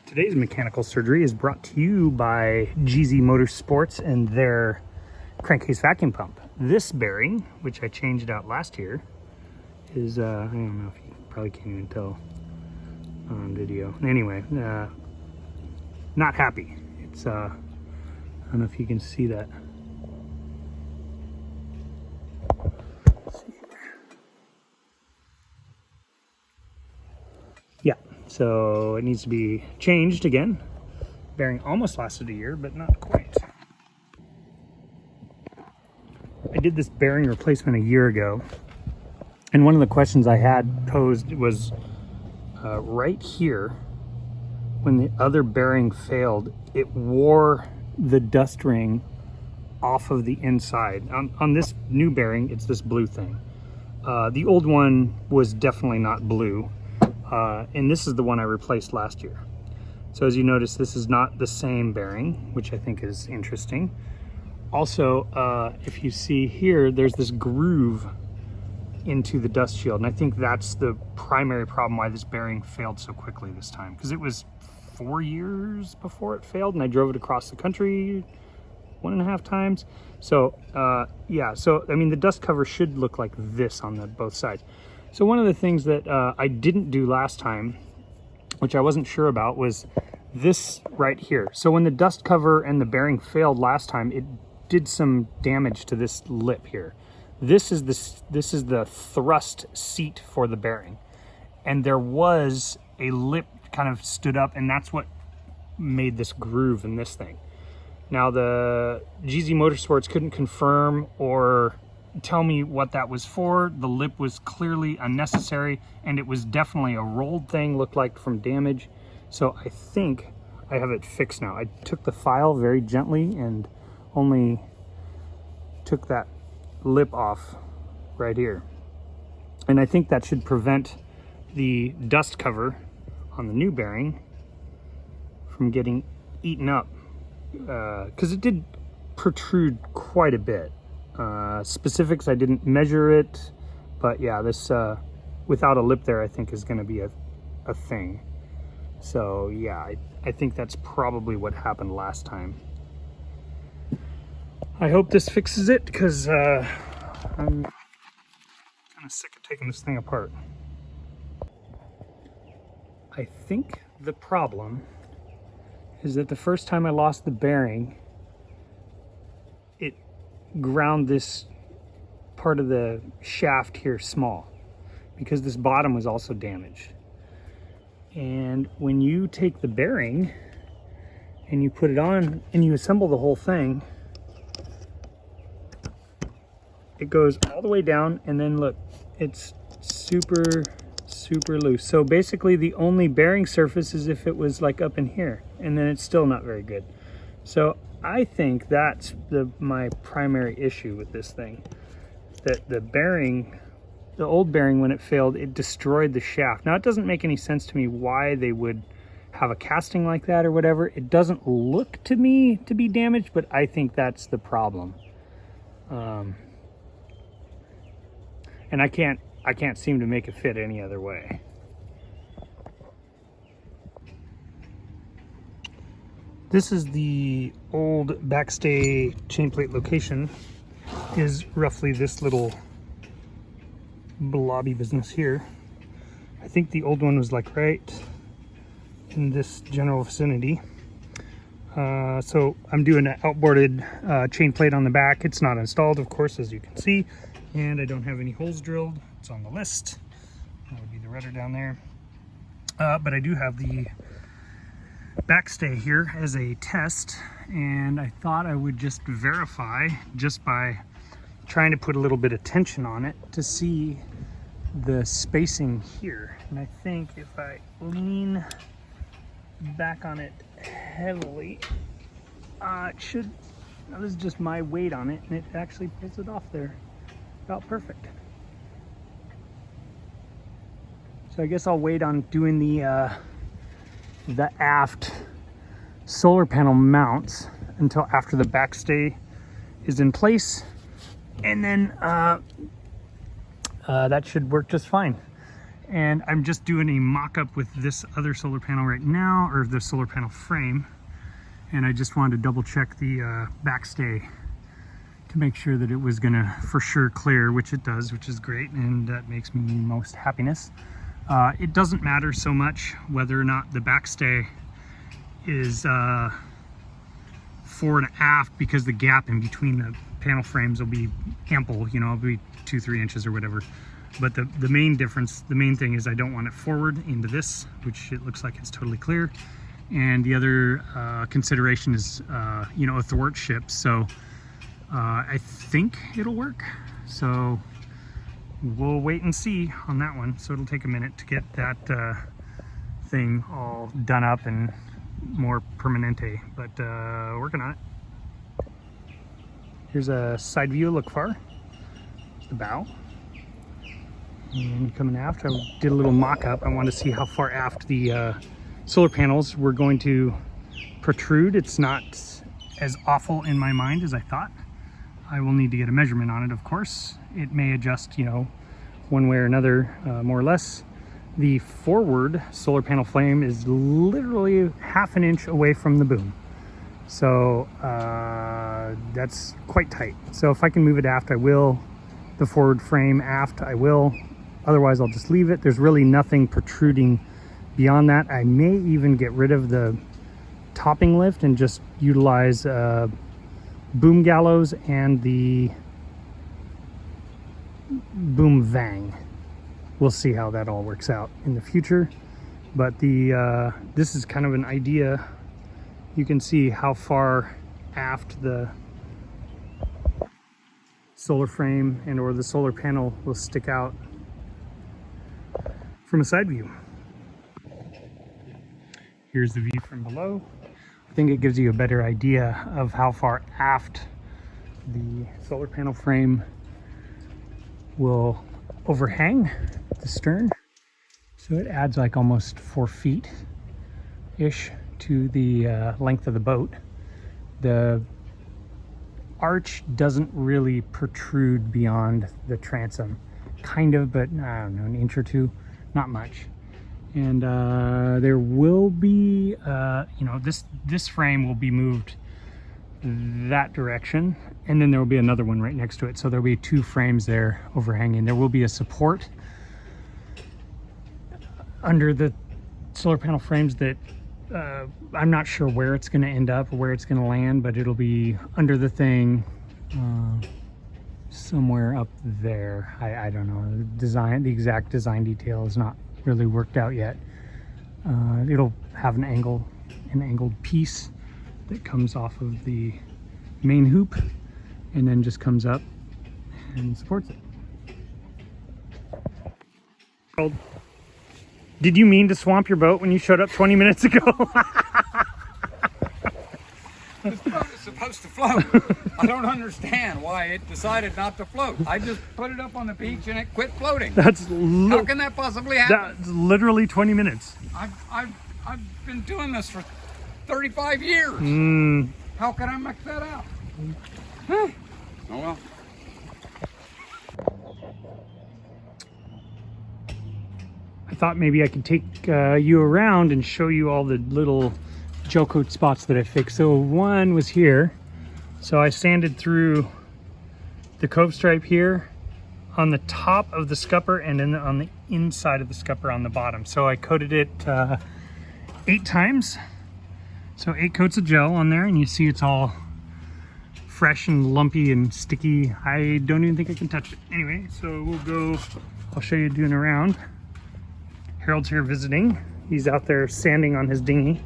Today's mechanical surgery is brought to you by GZ Motorsports and their crankcase vacuum pump. This bearing, which I changed out last year, is, I don't know if you probably can't even tell on video. Anyway, not happy. It's, I don't know if you can see that. Yeah, so it needs to be changed again. Bearing almost lasted a year, but not quite. I did this bearing replacement a year ago, and one of the questions I had posed was right here, when the other bearing failed, it wore the dust ring off of the inside. On this new bearing, it's this blue thing. The old one was definitely not blue. And this is the one I replaced last year. So as you notice, this is not the same bearing, which I think is interesting. Also, if you see here, there's this groove into the dust shield. And I think that's the primary problem why this bearing failed so quickly this time. Because it was 4 years before it failed, and I drove it across the country 1.5 times. So yeah, so I mean, the dust cover should look like this on both sides. So one of the things that I didn't do last time, which I wasn't sure about, was this right here. So when the dust cover and the bearing failed last time, it did some damage to this lip here. This is the thrust seat for the bearing. And there was a lip kind of stood up, and that's what made this groove in this thing. Now the GZ Motorsports couldn't confirm or tell me what that was for. The lip was clearly unnecessary, and it was definitely a rolled thing, looked like from damage. So I think I have it fixed now. I took the file very gently and only took that lip off right here. And I think that should prevent the dust cover on the new bearing from getting eaten up, because it did protrude quite a bit. Specifics, I didn't measure it, but yeah, this without a lip there, I think is going to be a thing. So yeah, I think that's probably what happened last time. I hope this fixes it, because I'm kind of sick of taking this thing apart. I think the problem is that the first time I lost the bearing, it ground this part of the shaft here small, because this bottom was also damaged. And when you take the bearing and you put it on and you assemble the whole thing, it goes all the way down, and then look, it's super loose. So basically the only bearing surface is if it was like up in here, and then it's still not very good. So I think that's my primary issue with this thing, that the bearing, the old bearing, when it failed, it destroyed the shaft. Now, it doesn't make any sense to me why they would have a casting like that or whatever. It doesn't look to me to be damaged, but I think that's the problem. And I can't seem to make it fit any other way. This is the old backstay chain plate location, is roughly this little blobby business here. I think the old one was like right in this general vicinity. So I'm doing an outboarded chain plate on the back. It's not installed, of course, as you can see, and I don't have any holes drilled. It's on the list. That would be the rudder down there. But I do have the backstay here as a test, and I thought I would just verify just by trying to put a little bit of tension on it to see the spacing here. And I think if I lean back on it heavily, it should, now this is just my weight on it, and it actually pulls it off there about perfect. So I guess I'll wait on doing the aft solar panel mounts until after the backstay is in place, and then that should work just fine. And I'm just doing a mock-up with this other solar panel right now, or the solar panel frame. And I just wanted to double check the backstay to make sure that it was gonna for sure clear, which it does, which is great, and that makes me most happiness. It doesn't matter so much whether or not the backstay is fore and aft, because the gap in between the panel frames will be ample, you know, it'll be 2-3 inches or whatever. But the main difference, the main thing is I don't want it forward into this, which it looks like it's totally clear. And the other consideration is, you know, a thwart ship. So I think it'll work. So we'll wait and see on that one. So it'll take a minute to get that thing all done up and more permanente, but working on it. Here's a side view, look far. The bow. And coming aft, I did a little mock-up. I wanted to see how far aft the solar panels were going to protrude. It's not as awful in my mind as I thought. I will need to get a measurement on it, of course. It may adjust, you know, one way or another, more or less. The forward solar panel frame is literally ½ an inch away from the boom. So that's quite tight. So if I can move it aft, I will. The forward frame aft, I will. Otherwise, I'll just leave it. There's really nothing protruding beyond that. I may even get rid of the topping lift and just utilize boom gallows and the boom vang. We'll see how that all works out in the future. But the this is kind of an idea. You can see how far aft the solar frame and or the solar panel will stick out from a side view. Here's the view from below. I think it gives you a better idea of how far aft the solar panel frame will overhang the stern. So it adds like almost 4 feet-ish to the length of the boat. The arch doesn't really protrude beyond the transom. Kind of, but I don't know, an inch or two, not much. And there will be, you know, this frame will be moved that direction, and then there will be another one right next to it. So there'll be 2 frames there overhanging. There will be a support under the solar panel frames that I'm not sure where it's going to end up or where it's going to land, but it'll be under the thing somewhere up there. I don't know. The exact design detail is not really worked out yet. It'll have an angled piece that comes off of the main hoop and then just comes up and supports it. Did you mean to swamp your boat when you showed up 20 minutes ago? This boat is supposed to float. I don't understand why it decided not to float. I just put it up on the beach and it quit floating. How can that possibly happen? That's literally 20 minutes. I've been doing this for 35 years. How can I make that out? Oh well. I thought maybe I could take you around and show you all the little gel coat spots that I fixed. So one was here. So I sanded through the cove stripe here on the top of the scupper and then on the inside of the scupper on the bottom. So I coated it 8 times. So 8 coats of gel on there, and you see it's all fresh and lumpy and sticky. I don't even think I can touch it. Anyway, so we'll go, I'll show you doing around. Harold's here visiting. He's out there sanding on his dinghy.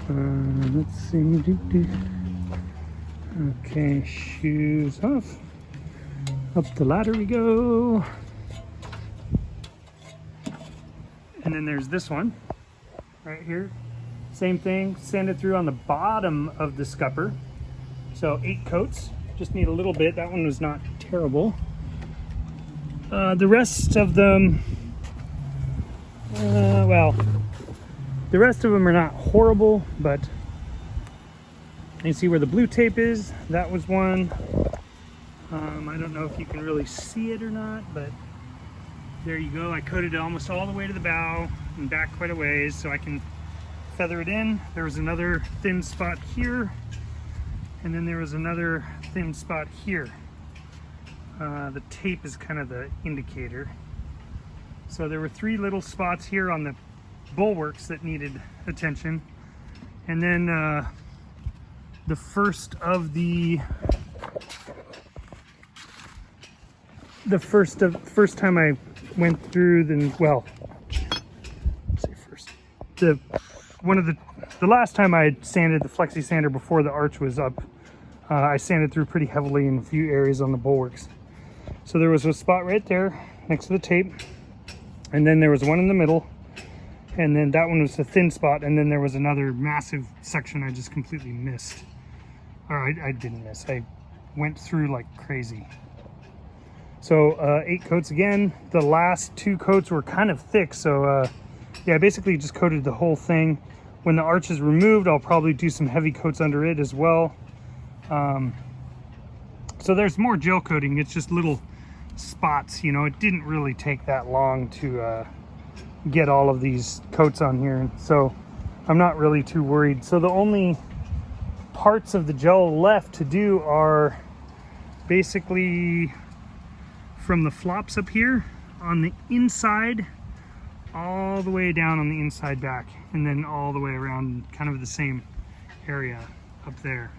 Let's see. Okay, shoes off. Up the ladder we go. And then there's this one right here. Same thing, sanded through on the bottom of the scupper. So 8 coats, just need a little bit. That one was not terrible. The rest of them, well, the rest of them are not horrible, but you see where the blue tape is. That was one. I don't know if you can really see it or not, but there you go. I coated it almost all the way to the bow and back quite a ways so I can feather it in. There was another thin spot here, and then there was another thin spot here. The tape is kind of the indicator. So there were 3 little spots here on the bulwarks that needed attention. And then the first time I went through, the last time I sanded the flexi sander before the arch was up, I sanded through pretty heavily in a few areas on the bulwarks. So there was a spot right there next to the tape, and then there was one in the middle, and then that one was a thin spot, and then there was another massive section I just completely missed. Or I didn't miss, I went through like crazy. So 8 coats again. The last 2 coats were kind of thick, so yeah, I basically just coated the whole thing. When the arch is removed, I'll probably do some heavy coats under it as well. So there's more gel coating, it's just little spots, you know. It didn't really take that long to get all of these coats on here, so I'm not really too worried. So the only parts of the gel left to do are basically from the flops up here on the inside all the way down on the inside back, and then all the way around kind of the same area up there.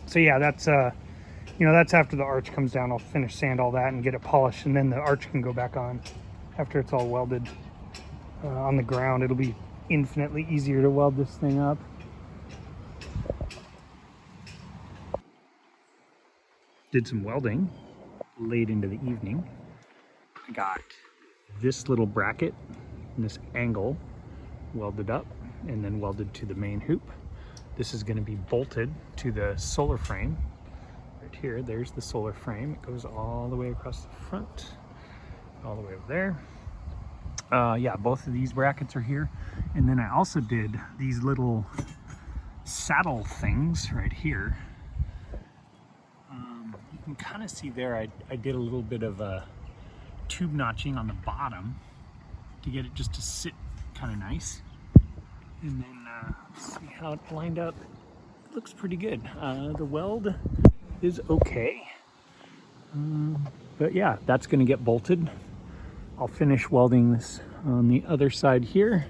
So yeah, that's you know, that's after the arch comes down. I'll finish sand all that and get it polished, and then the arch can go back on after it's all welded on the ground. It'll be infinitely easier to weld this thing up. Did some welding late into the evening. I got this little bracket and this angle welded up and then welded to the main hoop. This is going to be bolted to the solar frame. Right here, there's the solar frame. It goes all the way across the front, all the way over there. Yeah, both of these brackets are here. And then I also did these little saddle things right here. You can kind of see there, I did a little bit of a tube notching on the bottom to get it just to sit kind of nice. And then see how it lined up. It looks pretty good. The weld is okay. But yeah, that's going to get bolted. I'll finish welding this on the other side here,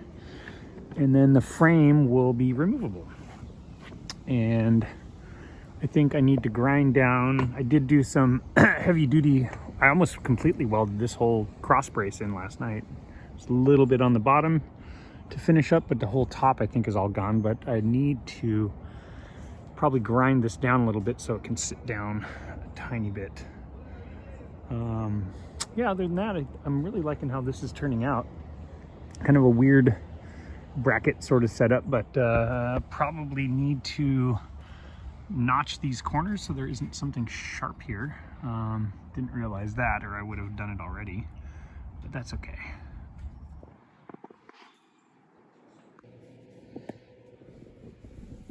and then the frame will be removable. And I think I need to grind down. I did do some heavy duty. I almost completely welded this whole cross brace in last night. Just a little bit on the bottom to finish up, but the whole top I think is all gone. But I need to probably grind this down a little bit so it can sit down a tiny bit. Yeah, other than that, I'm really liking how this is turning out. Kind of a weird bracket sort of setup, but probably need to notch these corners so there isn't something sharp here. Didn't realize that, or I would have done it already, but that's okay.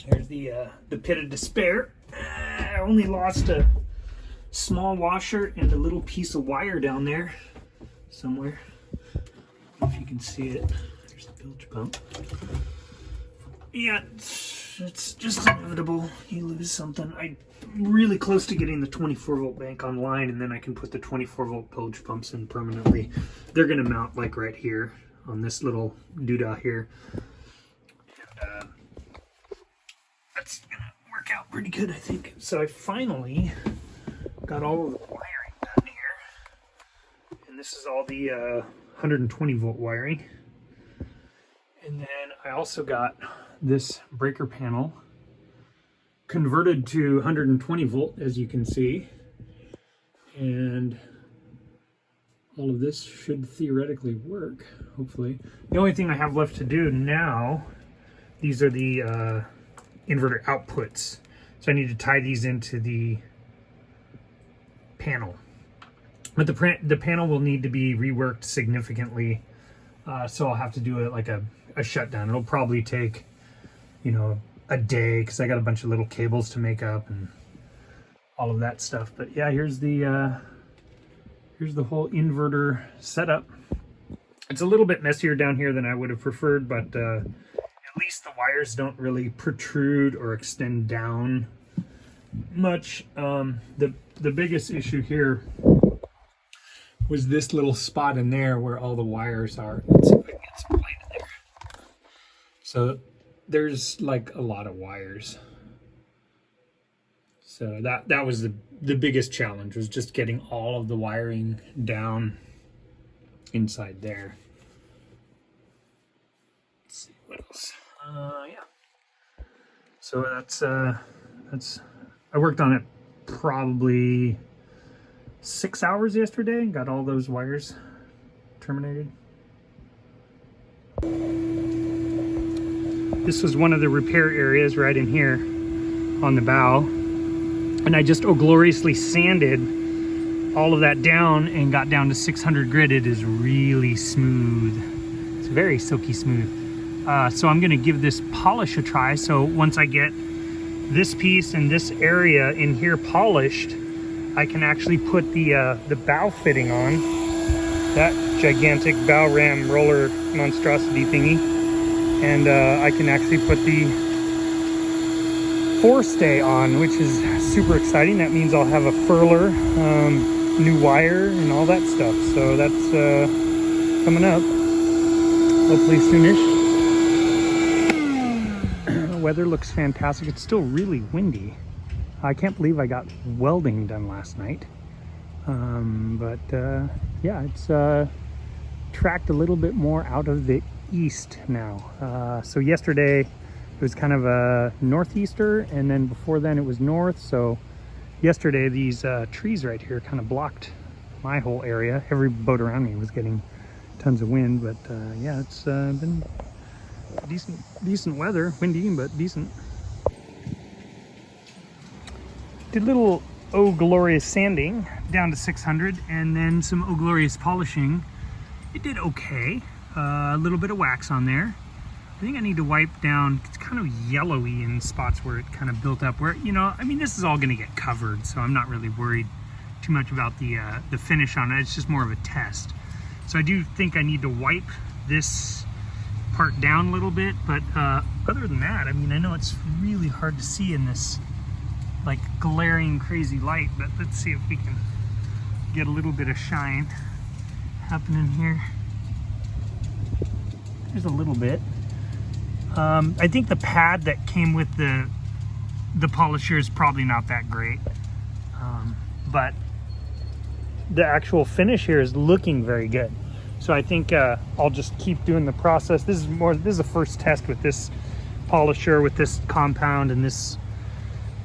There's the pit of despair. I only lost a small washer and a little piece of wire down there somewhere. I don't know if you can see it. There's the bilge pump. Yeah, it's just inevitable. You lose something. I'm really close to getting the 24-volt bank online, and then I can put the 24-volt bilge pumps in permanently. They're going to mount like right here on this little doodah here. And that's going to work out pretty good, I think. So I finally got all of the wiring done here. And this is all the 120-volt wiring. And then I also got this breaker panel converted to 120 volt, as you can see, and all of this should theoretically work, hopefully. The only thing I have left to do now, these are the inverter outputs, so I need to tie these into the panel, but the panel will need to be reworked significantly, so I'll have to do it like a shutdown. It'll probably take, you know, a day, because I got a bunch of little cables to make up and all of that stuff. But yeah, here's the Here's the whole inverter setup. It's a little bit messier down here than I would have preferred, but at least the wires don't really protrude or extend down much. The biggest issue here was this little spot in there where all the wires are. Let's see if I can get some light in there. So there's like a lot of wires. So that was the biggest challenge, was just getting all of the wiring down inside there. Let's see what else. Yeah. So that's I worked on it probably 6 hours yesterday. Got all those wires terminated. This was one of the repair areas right in here on the bow. And I just gloriously sanded all of that down and got down to 600 grit. It is really smooth. It's very silky smooth. So I'm gonna give this polish a try. So once I get this piece and this area in here polished, I can actually put the bow fitting on, that gigantic bow ram roller monstrosity thingy. And I can actually put the forestay on, which is super exciting. That means I'll have a furler, new wire and all that stuff. So that's coming up, hopefully soonish. The weather looks fantastic. It's still really windy. I can't believe I got welding done last night. Yeah, it's tracked a little bit more out of the east now. So yesterday it was kind of a northeaster, and then before then it was north. So yesterday these trees right here kind of blocked my whole area. Every boat around me was getting tons of wind, but yeah, it's been decent weather, windy but decent. Did a little Oh Glorious sanding down to 600, and then some Oh Glorious polishing. It did okay. A little bit of wax on there. I think I need to wipe down. It's kind of yellowy in spots where it kind of built up. Where, you know, I mean, this is all going to get covered, so I'm not really worried too much about the finish on it. It's just more of a test. So I do think I need to wipe this part down a little bit, but other than that, I mean, I know it's really hard to see in this like glaring crazy light, but let's see if we can get a little bit of shine happening here. There's a little bit. I think the pad that came with the polisher is probably not that great, but the actual finish here is looking very good. So I think I'll just keep doing the process. This is a first test with this polisher, with this compound and this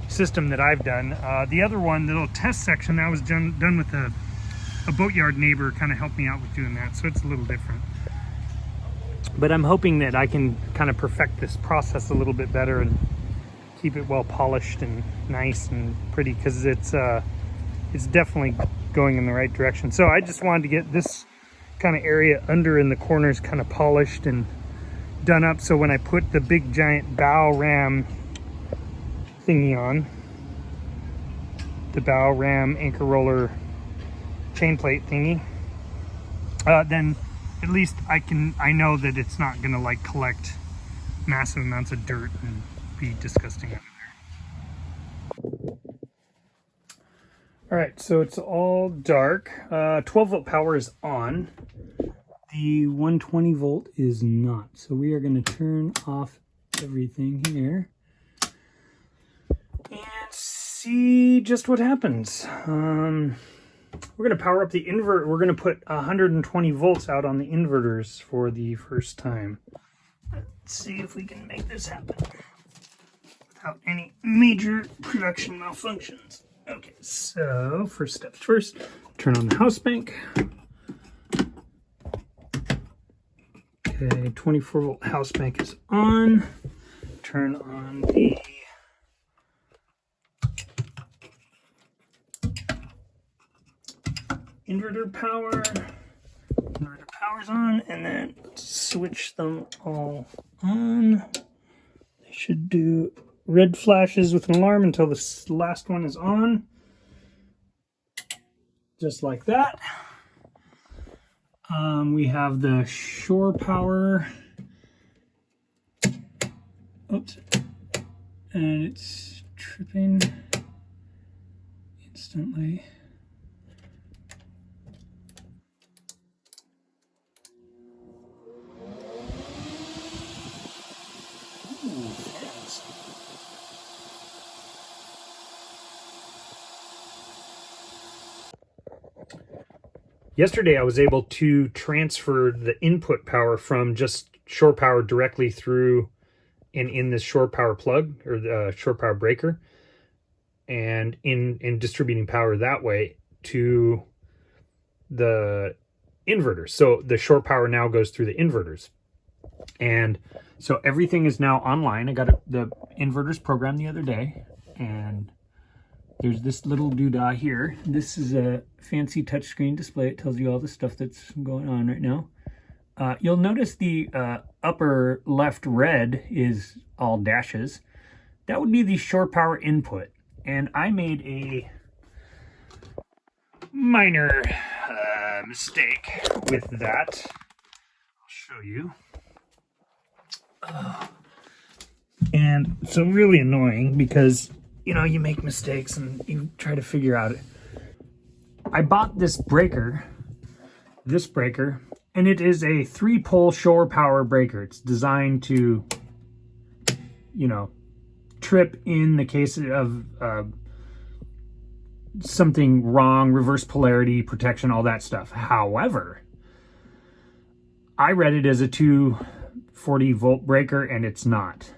system that I've done. The other one, the little test section, that was done with a boatyard neighbor, kind of helped me out with doing that, so it's a little different. But I'm hoping that I can kind of perfect this process a little bit better and keep it well polished and nice and pretty, because it's definitely going in the right direction. So I just wanted to get this kind of area under in the corners kind of polished and done up, so when I put the big giant bow ram thingy on, the bow ram anchor roller chain plate thingy, then at least I know that it's not gonna like collect massive amounts of dirt and be disgusting under there. All right, so it's all dark. 12 volt power is on. The 120 volt is not. So we are gonna turn off everything here and see just what happens. We're going to power up the inverter. We're going to put 120 volts out on the inverters for the first time. Let's see if we can make this happen without any major production malfunctions. Okay, so first steps first, turn on the house bank. Okay, 24 volt house bank is on. Turn on the inverter power. Inverter power's on, and then switch them all on. They should do red flashes with an alarm until this last one is on. just like that. We have the shore power. Oops. And it's tripping instantly. Ooh, fans. Yesterday I was able to transfer the input power from just shore power directly through and in this shore power plug or the shore power breaker, and in distributing power that way to the inverters. So the shore power now goes through the inverters, and so everything is now online. I got the inverters programmed the other day, and there's this little doodah here. This is a fancy touchscreen display. It tells you all the stuff that's going on right now. You'll notice the upper left red is all dashes. That would be the shore power input. And I made a minor mistake with that. I'll show you. And so really annoying because, you know, you make mistakes and you try to figure out it. I bought this breaker, and it is a 3-pole shore power breaker. It's designed to, you know, trip in the case of something wrong, reverse polarity, protection, all that stuff. However, I read it as a 240 volt breaker, and it's not.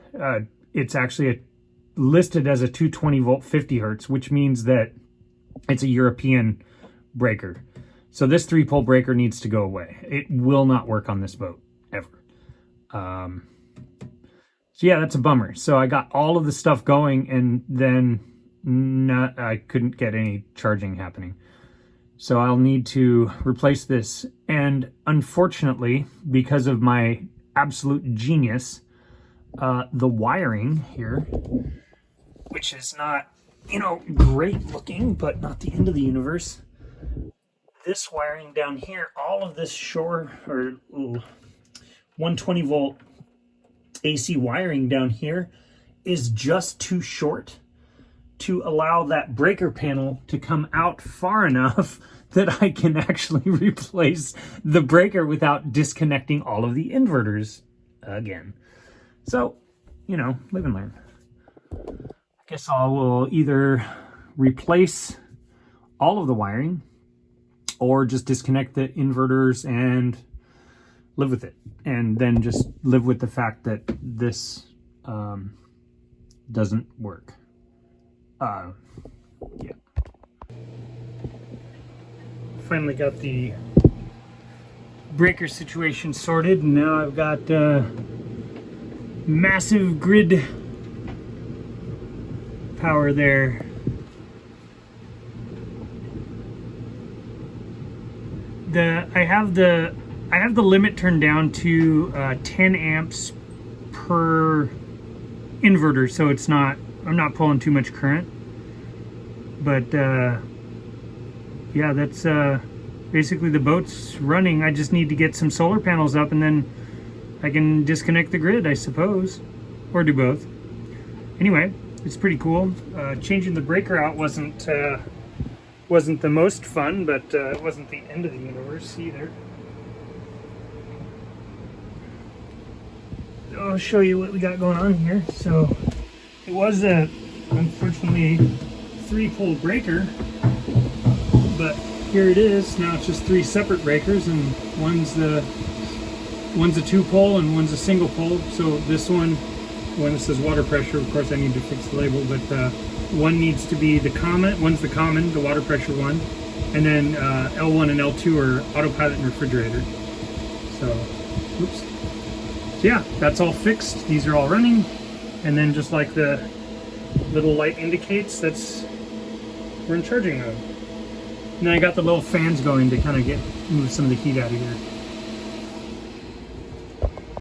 It's actually listed as a 220 volt 50 hertz, which means that it's a European breaker. So this 3-pole breaker needs to go away. It will not work on this boat ever. So yeah, that's a bummer. So I got all of the stuff going, and then I couldn't get any charging happening. So I'll need to replace this. And unfortunately, because of my absolute genius, the wiring here, which is not, you know, great looking, but not the end of the universe. This wiring down here, all of this shore or 120 volt AC wiring down here is just too short to allow that breaker panel to come out far enough that I can actually replace the breaker without disconnecting all of the inverters again. So, you know, live and learn. I guess I will either replace all of the wiring or just disconnect the inverters and live with it, and then just live with the fact that this doesn't work. Yeah. Finally got the breaker situation sorted, and now I've got massive grid power there. I have the limit turned down to 10 amps per inverter, so it's not, I'm not pulling too much current. But yeah, that's basically the boat's running. I just need to get some solar panels up, and then I can disconnect the grid, I suppose, or do both. Anyway, it's pretty cool. Changing the breaker out wasn't the most fun, but it wasn't the end of the universe either. I'll show you what we got going on here. So it was unfortunately 3-pole breaker, but here it is. Now it's just 3 separate breakers, and one's a 2-pole and one's a single pole. So this one, when it says water pressure, of course I need to fix the label, but one needs to be the common, one's the common, the water pressure one, and then L1 and L2 are autopilot and refrigerator. So, oops. So yeah, that's all fixed. These are all running, and then just like the little light indicates, we're in charging mode. And then I got the little fans going to kind of move some of the heat out of here.